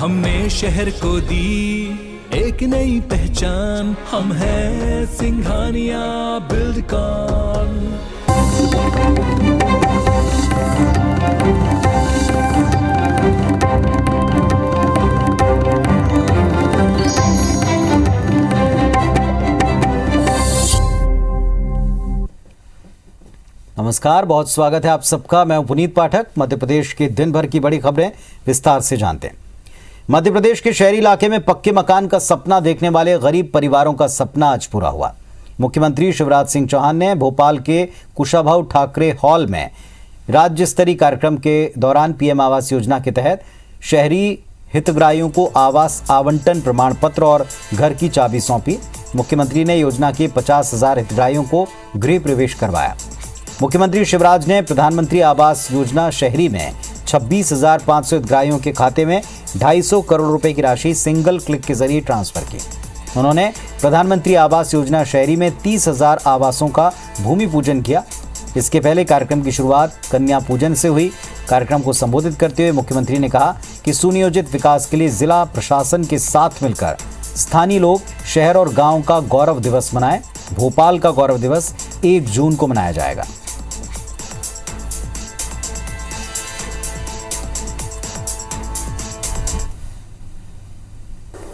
हमने शहर को दी एक नई पहचान, हम हैं सिंघानिया बिल्डकॉन। नमस्कार, बहुत स्वागत है आप सबका। मैं हूं पुनीत पाठक। मध्य प्रदेश के दिन भर की बड़ी खबरें विस्तार से जानते हैं। मध्य प्रदेश के शहरी इलाके में पक्के मकान का सपना देखने वाले गरीब परिवारों का सपना आज पूरा हुआ। मुख्यमंत्री शिवराज सिंह चौहान ने भोपाल के कुशाभाऊ ठाकरे हॉल में राज्य स्तरीय कार्यक्रम के दौरान पीएम आवास योजना के तहत शहरी हितग्राहियों को आवास आवंटन प्रमाण पत्र और घर की चाबी सौंपी। मुख्यमंत्री ने योजना के 50,000 हितग्राहियों को गृह प्रवेश करवाया। मुख्यमंत्री शिवराज ने प्रधानमंत्री आवास योजना शहरी में 26,500 हितग्राहियों के खाते में 250 करोड़ रुपए की राशि सिंगल क्लिक के जरिए ट्रांसफर की। उन्होंने प्रधानमंत्री आवास योजना शहरी में 30,000 आवासों का भूमि पूजन किया। इसके पहले कार्यक्रम की शुरुआत कन्या पूजन से हुई। कार्यक्रम को संबोधित करते हुए मुख्यमंत्री ने कहा कि सुनियोजित विकास के लिए जिला प्रशासन के साथ मिलकर स्थानीय लोग शहर और गांव का गौरव दिवस मनाएं। भोपाल का गौरव दिवस 1 जून को मनाया जाएगा।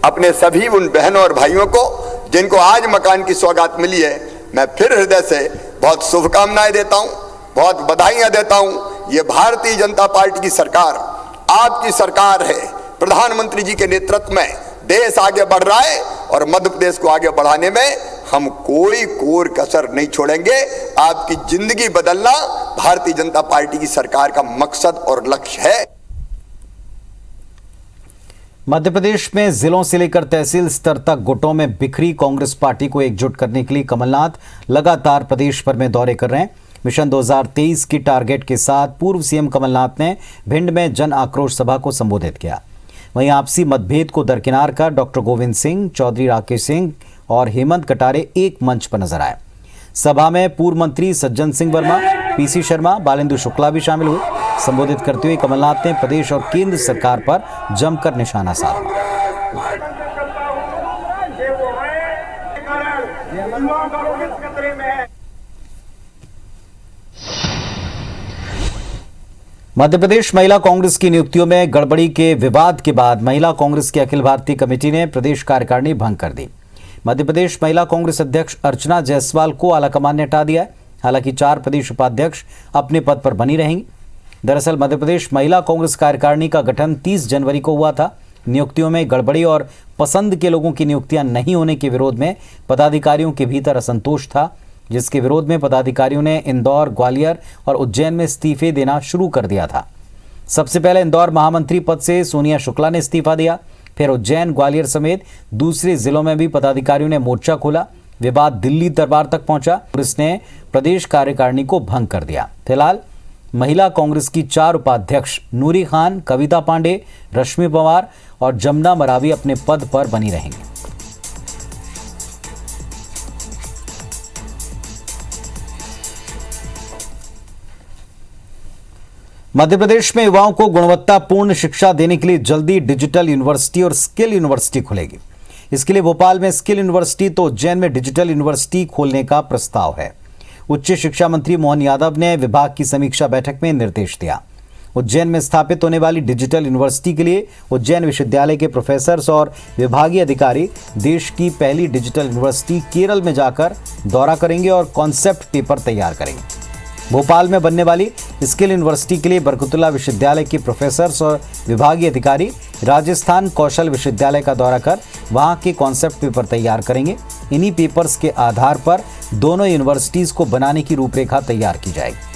अपने सभी उन बहनों और भाइयों को जिनको आज मकान की सौगात मिली है, मैं फिर हृदय से बहुत शुभकामनाएं देता हूं, बहुत बधाइयां देता हूं। ये भारतीय जनता पार्टी की सरकार, आपकी सरकार है। प्रधानमंत्री जी के नेतृत्व में देश आगे बढ़ रहा है और मध्य प्रदेश को आगे बढ़ाने में हम कोई कोर कसर नहीं छोड़ेंगे। आपकी जिंदगी बदलना भारतीय जनता पार्टी की सरकार का मकसद और लक्ष्य है। मध्य प्रदेश में जिलों से लेकर तहसील स्तर तक गुटों में बिखरी कांग्रेस पार्टी को एकजुट करने के लिए कमलनाथ लगातार प्रदेश भर में दौरे कर रहे हैं। मिशन 2023 की टारगेट के साथ पूर्व सीएम कमलनाथ ने भिंड में जन आक्रोश सभा को संबोधित किया। वहीं आपसी मतभेद को दरकिनार कर डॉक्टर गोविंद सिंह, चौधरी राकेश सिंह और हेमंत कटारे एक मंच पर नजर आए। सभा में पूर्व मंत्री सज्जन सिंह वर्मा, पीसी शर्मा, बालेंदु शुक्ला भी शामिल हुए। संबोधित करते हुए कमलनाथ ने प्रदेश और केंद्र सरकार पर जमकर निशाना साधा। मध्य प्रदेश महिला कांग्रेस की नियुक्तियों में गड़बड़ी के विवाद के बाद महिला कांग्रेस की अखिल भारतीय कमेटी ने प्रदेश कार्यकारिणी भंग कर दी। मध्य प्रदेश महिला कांग्रेस अध्यक्ष अर्चना जायसवाल को आलाकमान ने हटा दिया है। हालांकि 4 प्रदेश उपाध्यक्ष अपने पद पर बनी रहेंगी। दरअसल मध्य प्रदेश महिला कांग्रेस कार्यकारिणी का गठन 30 जनवरी को हुआ था। नियुक्तियों में गड़बड़ी और पसंद के लोगों की नियुक्तियां नहीं होने के विरोध में पदाधिकारियों के भीतर असंतोष था, जिसके विरोध में पदाधिकारियों ने इंदौर, ग्वालियर और उज्जैन में इस्तीफे देना शुरू कर दिया था। सबसे पहले इंदौर महामंत्री पद से सोनिया शुक्ला ने इस्तीफा दिया। फिर उज्जैन, ग्वालियर समेत दूसरे जिलों में भी पदाधिकारियों ने मोर्चा खोला। विवाद दिल्ली दरबार तक पहुंचा। पुलिस ने प्रदेश कार्यकारिणी को भंग कर दिया। फिलहाल महिला कांग्रेस की 4 उपाध्यक्ष नूरी खान, कविता पांडे, रश्मि पवार और जमुना मरावी अपने पद पर बनी रहेंगे। मध्य प्रदेश में युवाओं को गुणवत्तापूर्ण शिक्षा देने के लिए जल्दी डिजिटल यूनिवर्सिटी और स्किल यूनिवर्सिटी खुलेगी। इसके लिए भोपाल में स्किल यूनिवर्सिटी तो उज्जैन में डिजिटल यूनिवर्सिटी खोलने का प्रस्ताव है। उच्च शिक्षा मंत्री मोहन यादव ने विभाग की समीक्षा बैठक में निर्देश दिया। उज्जैन में स्थापित होने वाली डिजिटल यूनिवर्सिटी के लिए उज्जैन विश्वविद्यालय के प्रोफेसर्स और विभागीय अधिकारी देश की पहली डिजिटल यूनिवर्सिटी केरल में जाकर दौरा करेंगे और कॉन्सेप्ट पेपर तैयार करेंगे। भोपाल में बनने वाली स्किल यूनिवर्सिटी के लिए बरकतुल्ला विश्वविद्यालय के प्रोफेसर्स और विभागीय अधिकारी राजस्थान कौशल विश्वविद्यालय का दौरा कर वहां के कॉन्सेप्ट पेपर तैयार करेंगे। इन्हीं पेपर्स के आधार पर दोनों यूनिवर्सिटीज को बनाने की रूपरेखा तैयार की जाएगी।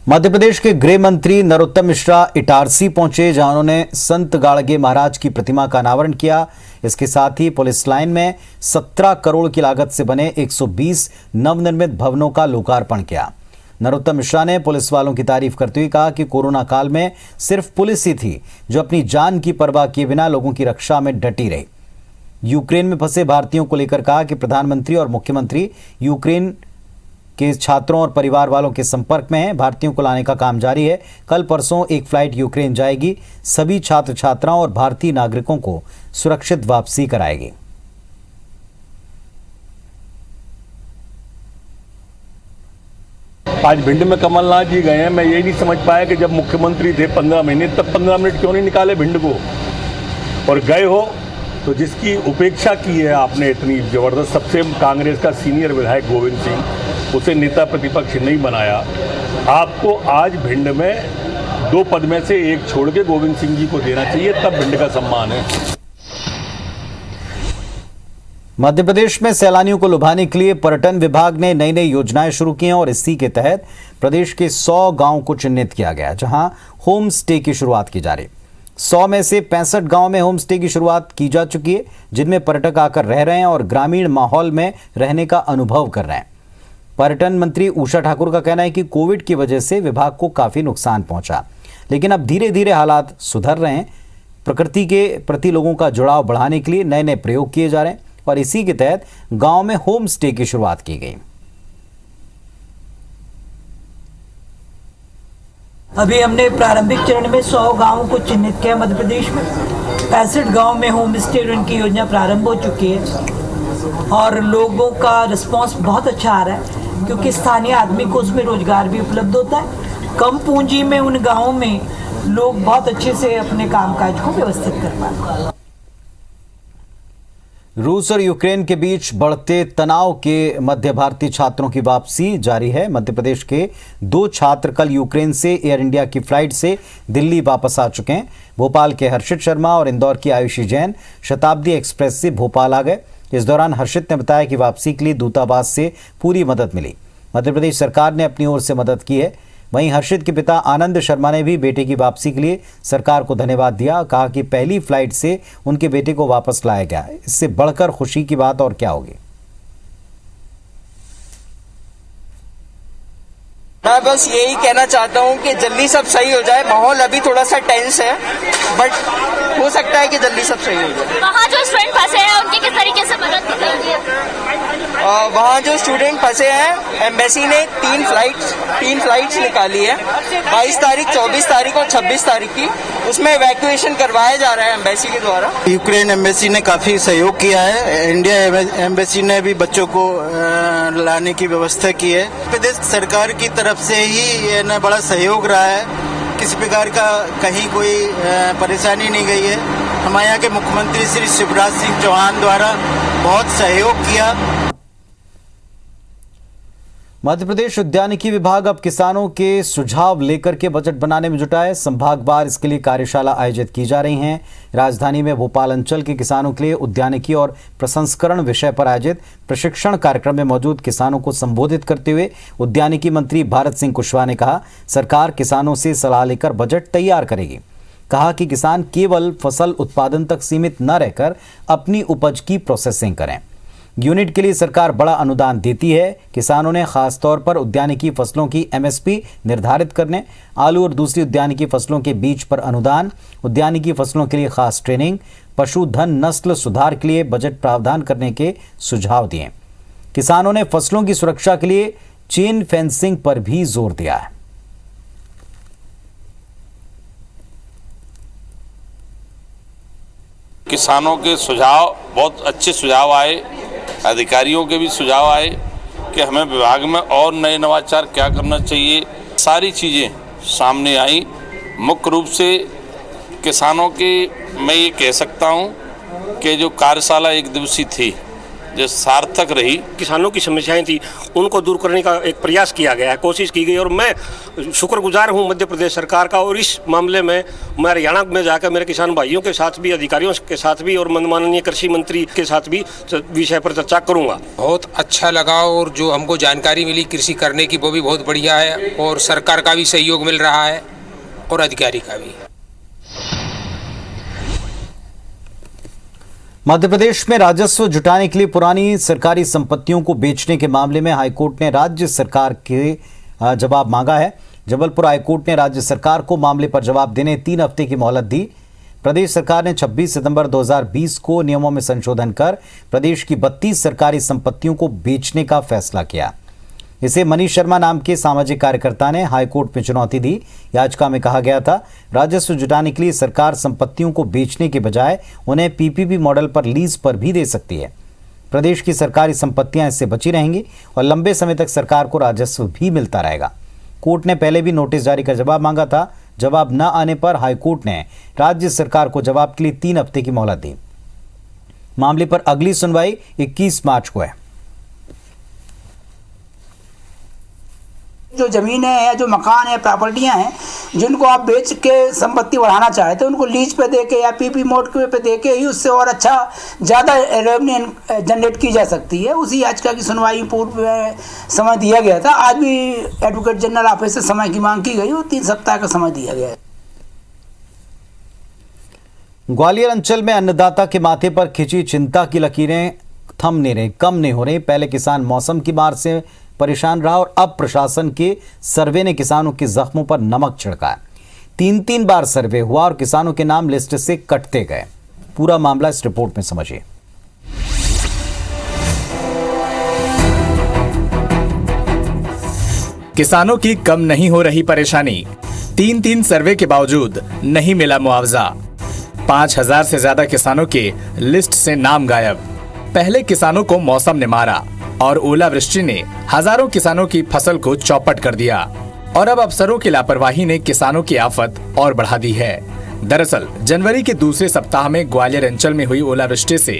मध्य प्रदेश के गृह मंत्री नरोत्तम मिश्रा इटारसी पहुंचे, जहां उन्होंने संत गाड़गे महाराज की प्रतिमा का अनावरण किया। इसके साथ ही पुलिस लाइन में 17 करोड़ की लागत से बने 120 नवनिर्मित भवनों का लोकार्पण किया। नरोत्तम मिश्रा ने पुलिस वालों की तारीफ करते हुए कहा कि कोरोना काल में सिर्फ पुलिस ही थी जो अपनी जान की परवाह किए बिना लोगों की रक्षा में डटी रही। यूक्रेन में फंसे भारतीयों को लेकर कहा कि प्रधानमंत्री और मुख्यमंत्री यूक्रेन के छात्रों और परिवार वालों के संपर्क में हैं। भारतीयों को लाने का काम जारी है। कल परसों एक फ्लाइट यूक्रेन जाएगी। सभी छात्र छात्राओं और भारतीय नागरिकों को सुरक्षित वापसी कराएगी। आज भिंड में कमलनाथ जी गए हैं। मैं ये नहीं समझ पाया कि जब मुख्यमंत्री थे 15 महीने, तब 15 मिनट क्यों नहीं निकाले भिंड को, और गए हो तो जिसकी उपेक्षा की है आपने इतनी जबरदस्त, सबसे कांग्रेस का सीनियर विधायक गोविंद सिंह, उसे नेता प्रतिपक्ष नहीं बनाया। आपको आज भिंड में 2 पद में से एक छोड़ के गोविंद सिंह जी को देना चाहिए, तब भिंड का सम्मान है। मध्य प्रदेश में सैलानियों को लुभाने के लिए पर्यटन विभाग ने नई नई योजनाएं शुरू की हैं और इसी के तहत प्रदेश के 100 गांव को चिन्हित किया गया, जहां होम स्टे की शुरुआत की जा रही। 100 में से 65 गांव में होम स्टे की शुरुआत की जा चुकी है, जिनमें पर्यटक आकर रह रहे हैं और ग्रामीण माहौल में रहने का अनुभव कर रहे हैं। पर्यटन मंत्री उषा ठाकुर का कहना है कि कोविड की वजह से विभाग को काफी नुकसान पहुंचा, लेकिन अब धीरे धीरे हालात सुधर रहे हैं। प्रकृति के प्रति लोगों का जुड़ाव बढ़ाने के लिए नए नए प्रयोग किए जा रहे हैं और इसी के तहत गांव में होम स्टे की शुरुआत की गई। अभी हमने प्रारंभिक चरण में 100 गांवों को चिन्हित किया मध्य प्रदेश में। 65 गांव में होम स्टे की योजना प्रारंभ हो चुकी है और लोगों का रिस्पांस बहुत अच्छा आ रहा है, क्योंकि स्थानीय आदमी को उसमें रोजगार भी उपलब्ध होता है। कम पूंजी में उन गांवों में लोग बहुत अच्छे से अपने कामकाज को व्यवस्थित कर पाते हैं। रूस और यूक्रेन के बीच बढ़ते तनाव के मध्य भारतीय छात्रों की वापसी जारी है। मध्य प्रदेश के 2 छात्र कल यूक्रेन से एयर इंडिया की फ्लाइट से दिल्ली वापस आ चुके हैं। भोपाल के हर्षित शर्मा और इंदौर की आयुषी जैन शताब्दी एक्सप्रेस से भोपाल आ गए। इस दौरान हर्षित ने बताया कि वापसी के लिए दूतावास से पूरी मदद मिली। मध्य प्रदेश सरकार ने अपनी ओर से मदद की है। वहीं हर्षित के पिता आनंद शर्मा ने भी बेटे की वापसी के लिए सरकार को धन्यवाद दिया। कहा कि पहली फ्लाइट से उनके बेटे को वापस लाया गया, इससे बढ़कर खुशी की बात और क्या होगी। मैं बस यही कहना चाहता हूँ कि जल्दी सब सही हो जाए। माहौल अभी थोड़ा सा टेंस है, बट हो सकता है कि जल्दी सब सही हो जाए। वहाँ जो स्टूडेंट फंसे हैं उनकी किस तरीके से मदद की जाएगी? वहाँ जो स्टूडेंट फंसे हैं, एम्बेसी ने 3 फ्लाइट्स निकाली है, 22 तारीख, 24 तारीख और 26 तारीख की। उसमें इवैक्यूएशन करवाया जा रहा है एम्बेसी के द्वारा। यूक्रेन एम्बेसी ने काफी सहयोग किया है। इंडिया एम्बेसी ने भी बच्चों को लाने की व्यवस्था की है। प्रदेश सरकार की तरफ से ही न बड़ा सहयोग रहा है। किसी प्रकार का कहीं कोई परेशानी नहीं गई है। हमारे यहाँ के मुख्यमंत्री श्री शिवराज सिंह चौहान द्वारा बहुत सहयोग किया। मध्य प्रदेश उद्यानिकी विभाग अब किसानों के सुझाव लेकर के बजट बनाने में जुटा है। संभागवार इसके लिए कार्यशाला आयोजित की जा रही हैं। राजधानी में भोपाल अंचल के किसानों के लिए उद्यानिकी और प्रसंस्करण विषय पर आयोजित प्रशिक्षण कार्यक्रम में मौजूद किसानों को संबोधित करते हुए उद्यानिकी मंत्री भारत सिंह कुशवाहा ने कहा, सरकार किसानों से सलाह लेकर बजट तैयार करेगी। कहा कि किसान केवल फसल उत्पादन तक सीमित न रहकर अपनी उपज की प्रोसेसिंग करें। यूनिट के लिए सरकार बड़ा अनुदान देती है। किसानों ने खासतौर पर उद्यानिकी फसलों की एमएसपी निर्धारित करने, आलू और दूसरी उद्यानिकी फसलों के बीज पर अनुदान, उद्यानिकी फसलों के लिए खास ट्रेनिंग, पशुधन नस्ल सुधार के लिए बजट प्रावधान करने के सुझाव दिए। किसानों ने फसलों की सुरक्षा के लिए चेन फेंसिंग पर भी जोर दिया है। किसानों के सुझाव बहुत अच्छे सुझाव आए, अधिकारियों के भी सुझाव आए कि हमें विभाग में और नए नवाचार क्या करना चाहिए। सारी चीज़ें सामने आई। मुख्य रूप से किसानों के मैं ये कह सकता हूँ कि जो कार्यशाला 1 दिवसीय थी जो सार्थक रही। किसानों की समस्याएं थी उनको दूर करने का एक प्रयास किया गया है, कोशिश की गई और मैं शुक्रगुजार हूं मध्य प्रदेश सरकार का। और इस मामले में मैं हरियाणा में जाकर मेरे किसान भाइयों के साथ भी, अधिकारियों के साथ भी और माननीय कृषि मंत्री के साथ भी विषय पर चर्चा करूंगा। बहुत अच्छा लगा और जो हमको जानकारी मिली कृषि करने की वो भी बहुत बढ़िया है और सरकार का भी सहयोग मिल रहा है और अधिकारी का भी। मध्य प्रदेश में राजस्व जुटाने के लिए पुरानी सरकारी संपत्तियों को बेचने के मामले में हाईकोर्ट ने राज्य सरकार के जवाब मांगा है। जबलपुर हाईकोर्ट ने राज्य सरकार को मामले पर जवाब देने 3 हफ्ते की मोहलत दी। प्रदेश सरकार ने 26 सितंबर 2020 को नियमों में संशोधन कर प्रदेश की 32 सरकारी संपत्तियों को बेचने का फैसला किया। इसे मनीष शर्मा नाम के सामाजिक कार्यकर्ता ने हाईकोर्ट में चुनौती दी। याचिका में कहा गया था, राजस्व जुटाने के लिए सरकार संपत्तियों को बेचने के बजाय उन्हें पीपीपी मॉडल पर लीज पर भी दे सकती है। प्रदेश की सरकारी संपत्तियां इससे बची रहेंगी और लंबे समय तक सरकार को राजस्व भी मिलता रहेगा। कोर्ट ने पहले भी नोटिस जारी कर जवाब मांगा था। जवाब न आने पर हाईकोर्ट ने राज्य सरकार को जवाब के लिए 3 हफ्ते की मोहलत दी। मामले पर अगली सुनवाई 21 मार्च को है। जो ज़मीनें हैं, जो मकान है, प्रॉपर्टियां हैं, जिनको आप बेच के संपत्ति बढ़ाना चाहते हैं, उनको लीज पे देके या पीपी मोड पे देके ही उससे और अच्छा ज़्यादा रेवेन्यू जनरेट की जा सकती है। उसी याचिका की सुनवाई पूर्व में समय दिया गया था। आज भी एडवोकेट जनरल ऑफिस से समय की मांग की गई और 3 सप्ताह का समय दिया गया है। ग्वालियर अंचल में अन्नदाता के माथे पर खिंची चिंता की लकीरें थम नहीं रही, कम नहीं हो रही। पहले किसान मौसम की मार से परेशान रहा और अब प्रशासन के सर्वे ने किसानों के जख्मों पर नमक छिड़का। 3 बार सर्वे हुआ और किसानों के नाम लिस्ट से कटते गए। पूरा मामला इस रिपोर्ट में समझिए। किसानों की कम नहीं हो रही परेशानी। 3 सर्वे के बावजूद नहीं मिला मुआवजा। 5000 से ज्यादा किसानों के लिस्ट से नाम गायब। पहले किसानों को मौसम ने मारा और ओलावृष्टि ने हजारों किसानों की फसल को चौपट कर दिया और अब अफसरों की लापरवाही ने किसानों की आफत और बढ़ा दी है। दरअसल जनवरी के दूसरे सप्ताह में ग्वालियर अंचल में हुई ओलावृष्टि से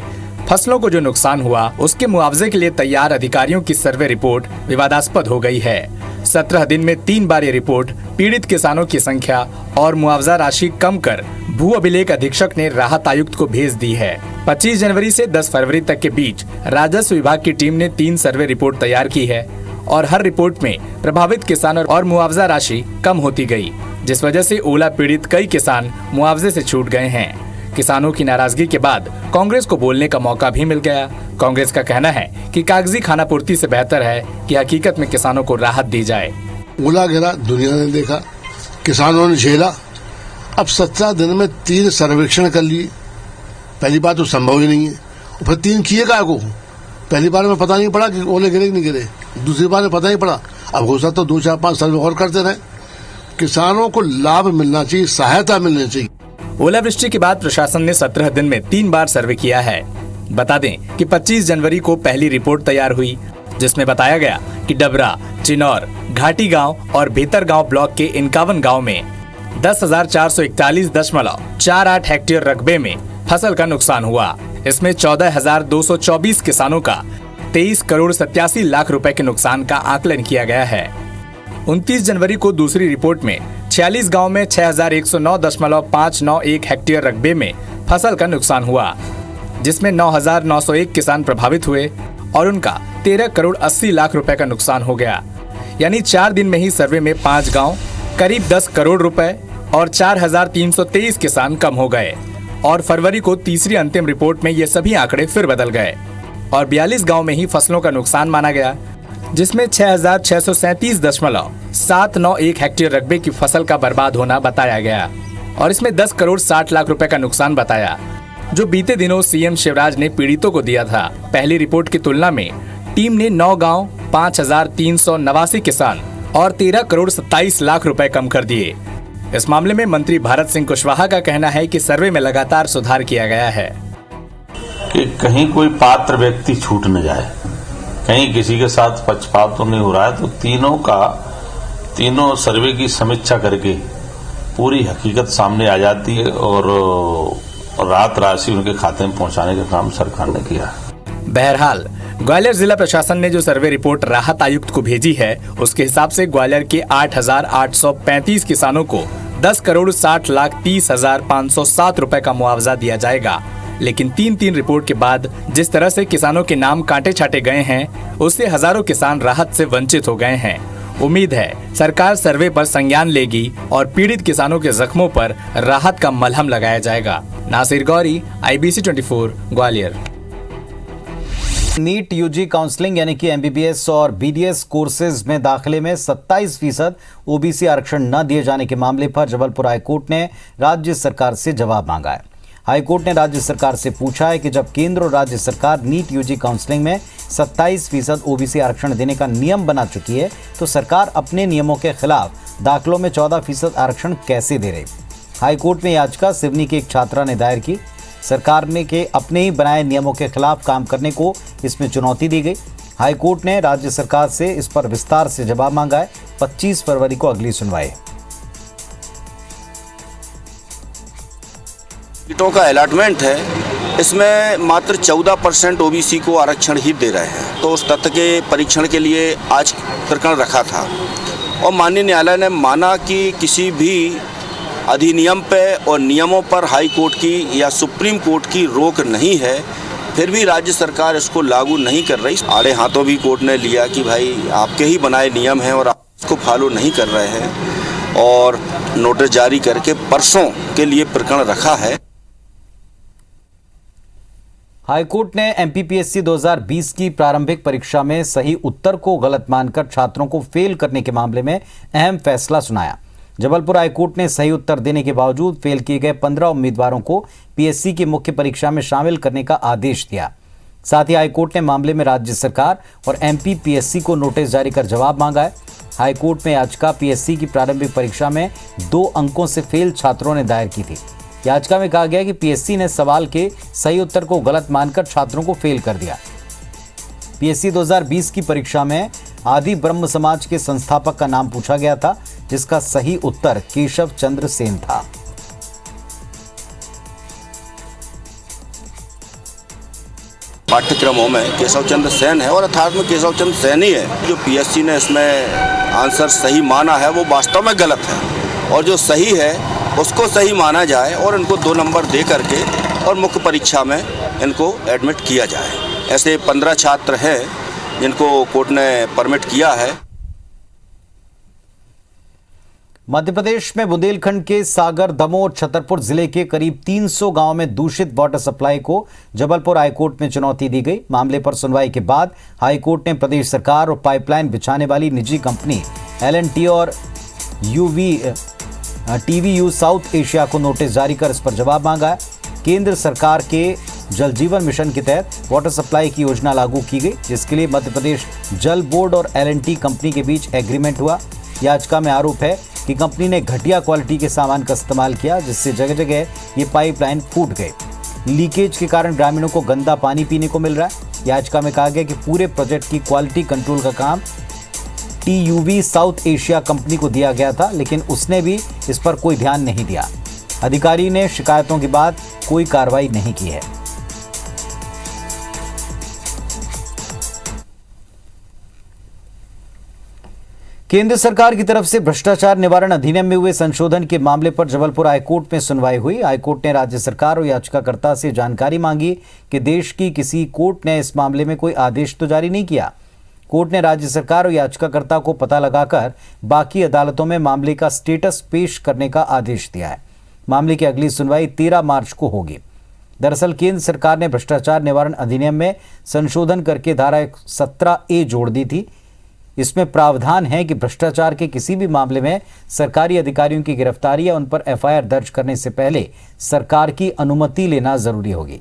फसलों को जो नुकसान हुआ उसके मुआवजे के लिए तैयार अधिकारियों की सर्वे रिपोर्ट विवादास्पद हो गई है। 17 दिन में 3 बार ये रिपोर्ट पीड़ित किसानों की संख्या और मुआवजा राशि कम कर भू अभिलेख अधीक्षक ने राहत आयुक्त को भेज दी है। 25 जनवरी से 10 फरवरी तक के बीच राजस्व विभाग की टीम ने 3 सर्वे रिपोर्ट तैयार की है और हर रिपोर्ट में प्रभावित किसानों और मुआवजा राशि कम होती गई, जिस वजह से ओला पीड़ित कई किसान मुआवजे से छूट गए हैं। किसानों की नाराजगी के बाद कांग्रेस को बोलने का मौका भी मिल गया। कांग्रेस का कहना है कि कागजी खानापूर्ति से बेहतर है कि हकीकत में किसानों को राहत दी जाए। ओला गिरा, दुनिया ने देखा, किसानों ने झेला। अब 17 दिन में 3 सर्वेक्षण कर लिए। पहली बार तो संभव ही नहीं है, फिर 3 किए का को। पहली बार में पता नहीं पड़ा कि ओले गिरे कि नहीं गिरे, दूसरी बार में पता नहीं पड़ा। अब हो सकता तो 2, 4, 5 सर्वे और करते रहे। किसानों को लाभ मिलना चाहिए, सहायता मिलनी चाहिए। ओलावृष्टि के बाद प्रशासन ने 17 दिन में 3 बार सर्वे किया है। बता दें कि 25 जनवरी को पहली रिपोर्ट तैयार हुई, जिसमें बताया गया कि डबरा, चिनौर, घाटी गांव और बेहतर गांव ब्लॉक के 51 गांव में 10,441.48 हेक्टेयर रकबे में फसल का नुकसान हुआ। इसमें 14,224 किसानों का 23 करोड़ 87 लाख रुपए के नुकसान का आकलन किया गया है। 29 जनवरी को दूसरी रिपोर्ट में 46 गांव में 6,109.591 हेक्टेयर रकबे में फसल का नुकसान हुआ, जिसमें 9,901 किसान प्रभावित हुए और उनका 13 करोड़ 80 लाख रुपए का नुकसान हो गया। यानी 4 दिन में ही सर्वे में 5 गांव, करीब 10 करोड़ रुपए और 4,323 किसान कम हो गए। और फरवरी को तीसरी अंतिम रिपोर्ट में ये सभी आंकड़े फिर बदल गए और 42 गांव में ही फसलों का नुकसान माना गया, जिसमें 6,637.791 हेक्टेयर रकबे की फसल का बर्बाद होना बताया गया और इसमें 10 करोड़ 60 लाख रुपए का नुकसान बताया, जो बीते दिनों सीएम शिवराज ने पीड़ितों को दिया था। पहली रिपोर्ट की तुलना में टीम ने 9 गांव, 5,389 किसान और 13 करोड़ 27 लाख रुपए कम कर दिए। इस मामले में मंत्री भारत सिंह कुशवाहा का कहना है कि सर्वे में लगातार सुधार किया गया है कि कहीं कोई पात्र व्यक्ति छूट न जाए, कहीं किसी के साथ पक्षपात तो नहीं हो रहा है। तो तीनों सर्वे की समीक्षा करके पूरी हकीकत सामने आ जाती है और राहत राशि उनके खाते में पहुंचाने का काम सरकार ने किया है। बहरहाल ग्वालियर जिला प्रशासन ने जो सर्वे रिपोर्ट राहत आयुक्त को भेजी है, उसके हिसाब से ग्वालियर के 8,835 किसानों को 10 करोड़ 60,30,507 रुपए का मुआवजा दिया जाएगा। लेकिन 3 रिपोर्ट के बाद जिस तरह से किसानों के नाम कांटे छाटे गए हैं, उससे हजारों किसान राहत से वंचित हो गए हैं। उम्मीद है सरकार सर्वे पर संज्ञान लेगी और पीड़ित किसानों के जख्मों पर राहत का मलहम लगाया जाएगा। Nasir Gauri, IBC 24 Gwalior. NEET UG counselling यानी कि एमबीबीएस और बीडीएस कोर्सेज में दाखिले में 27% ओबीसी आरक्षण न दिए जाने के मामले पर जबलपुर हाईकोर्ट ने राज्य सरकार से जवाब मांगा है। हाईकोर्ट ने राज्य सरकार से पूछा है कि जब केंद्र और राज्य सरकार नीट यूजी काउंसलिंग में 27% ओबीसी आरक्षण देने का नियम बना चुकी है तो सरकार अपने नियमों के खिलाफ दाखिलों में 14% आरक्षण कैसे दे रही। हाईकोर्ट में याचिका सिवनी की एक छात्रा ने दायर की। सरकार ने के अपने ही बनाए नियमों के खिलाफ काम करने को इसमें चुनौती दी गई। हाईकोर्ट ने राज्य सरकार से इस पर विस्तार से जवाब मांगा है। 25 फरवरी को अगली सुनवाई। सीटों का अलॉटमेंट है, इसमें मात्र 14% ओबीसी को आरक्षण ही दे रहे हैं। तो उस तथ्य के परीक्षण के लिए आज प्रकरण रखा था और माननीय न्यायालय ने माना कि किसी भी अधिनियम पे और नियमों पर हाई कोर्ट की या सुप्रीम कोर्ट की रोक नहीं है, फिर भी राज्य सरकार इसको लागू नहीं कर रही। आड़े हाथों भी कोर्ट ने लिया कि भाई आपके ही बनाए नियम हैं और आप इसको फॉलो नहीं कर रहे हैं और नोटिस जारी करके परसों के लिए प्रकरण रखा है। हाईकोर्ट ने एमपीपीएससी 2020 की प्रारंभिक परीक्षा में सही उत्तर को गलत मानकर छात्रों को फेल करने के मामले में अहम फैसला सुनाया। जबलपुर हाईकोर्ट ने सही उत्तर देने के बावजूद फेल किए गए 15 उम्मीदवारों को पीएससी की मुख्य परीक्षा में शामिल करने का आदेश दिया। साथ ही हाईकोर्ट ने मामले में राज्य सरकार और एमपीपीएससी को नोटिस जारी कर जवाब मांगा है। हाईकोर्ट में याचिका पीएससी की प्रारंभिक परीक्षा में 2 अंकों से फेल छात्रों ने दायर की थी। याचिका में कहा गया कि पीएससी ने सवाल के सही उत्तर को गलत मानकर छात्रों को फेल कर दिया। पीएससी 2020 की परीक्षा में आदि ब्रह्म समाज के संस्थापक का नाम पूछा गया था, जिसका सही उत्तर केशव चंद्र सेन था। पाठ्यक्रमों में केशव चंद्र सेन है और अर्थात में केशव चंद्र सेन ही है। जो पीएससी ने इसमें आंसर सही माना है वो वास्तव में गलत है और जो सही है उसको सही माना जाए और इनको 2 नंबर दे करके और मुख्य परीक्षा में इनको एडमिट किया जाए। ऐसे 15 छात्र हैं जिनको कोर्ट ने परमिट किया है। मध्य प्रदेश में बुंदेलखंड के सागर, दमोह और छतरपुर जिले के करीब 300 गांव में दूषित वाटर सप्लाई को जबलपुर हाईकोर्ट में चुनौती दी गई। मामले पर सुनवाई के बाद हाईकोर्ट ने प्रदेश सरकार और पाइपलाइन बिछाने वाली निजी कंपनी L&T और TVU साउथ एशिया को नोटिस जारी कर इस पर जवाब मांगा है। केंद्र सरकार के जल जीवन मिशन के तहत वाटर सप्लाई की योजना लागू की गई, जिसके लिए मध्य प्रदेश जल बोर्ड और L&T कंपनी के बीच एग्रीमेंट हुआ। याचिका में आरोप है कि कंपनी ने घटिया क्वालिटी के सामान का इस्तेमाल किया, जिससे जगह जगह ये पाइपलाइन फूट गए। लीकेज के कारण ग्रामीणों को गंदा पानी पीने को मिल रहा है। याचिका में कहा गया कि पूरे प्रोजेक्ट की क्वालिटी कंट्रोल का काम TUV साउथ एशिया कंपनी को दिया गया था, लेकिन उसने भी इस पर कोई ध्यान नहीं दिया। अधिकारी ने शिकायतों के बाद कोई कार्रवाई नहीं की है। केंद्र सरकार की तरफ से भ्रष्टाचार निवारण अधिनियम में हुए संशोधन के मामले पर जबलपुर हाईकोर्ट में सुनवाई हुई। हाईकोर्ट ने राज्य सरकार और याचिकाकर्ता से जानकारी मांगी कि देश की किसी कोर्ट ने इस मामले में कोई आदेश तो जारी नहीं किया। कोर्ट ने राज्य सरकार और याचिकाकर्ता को पता लगाकर बाकी अदालतों में मामले का स्टेटस पेश करने का आदेश दिया है। मामले की अगली सुनवाई 13 मार्च को होगी। दरअसल केंद्र सरकार ने भ्रष्टाचार निवारण अधिनियम में संशोधन करके धारा 17A जोड़ दी थी। इसमें प्रावधान है कि भ्रष्टाचार के किसी भी मामले में सरकारी अधिकारियों की गिरफ्तारी या उन पर FIR दर्ज करने से पहले सरकार की अनुमति लेना जरूरी होगी।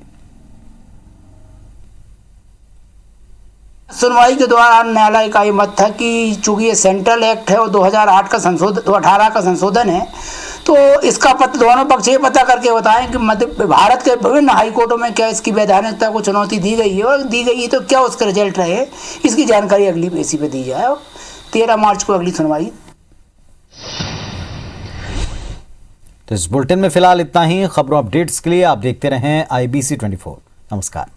सुनवाई के दौरान न्यायालय का ये मत था कि चूंकि ये सेंट्रल एक्ट है और 2008 का संशोधन 2018 का संशोधन है, तो इसका दोनों पक्ष ये पता करके बताएं कि मध्य भारत के विभिन्न हाई कोर्टों में क्या इसकी वैधानिकता को चुनौती दी गई है और दी गई है तो क्या उसके रिजल्ट रहे, इसकी जानकारी अगली पेशी पे दी जाए। 13 मार्च को अगली सुनवाई। तो इस बुलेटिन में फिलहाल इतना ही। खबरों अपडेट्स के लिए आप देखते रहें IBC 24। नमस्कार।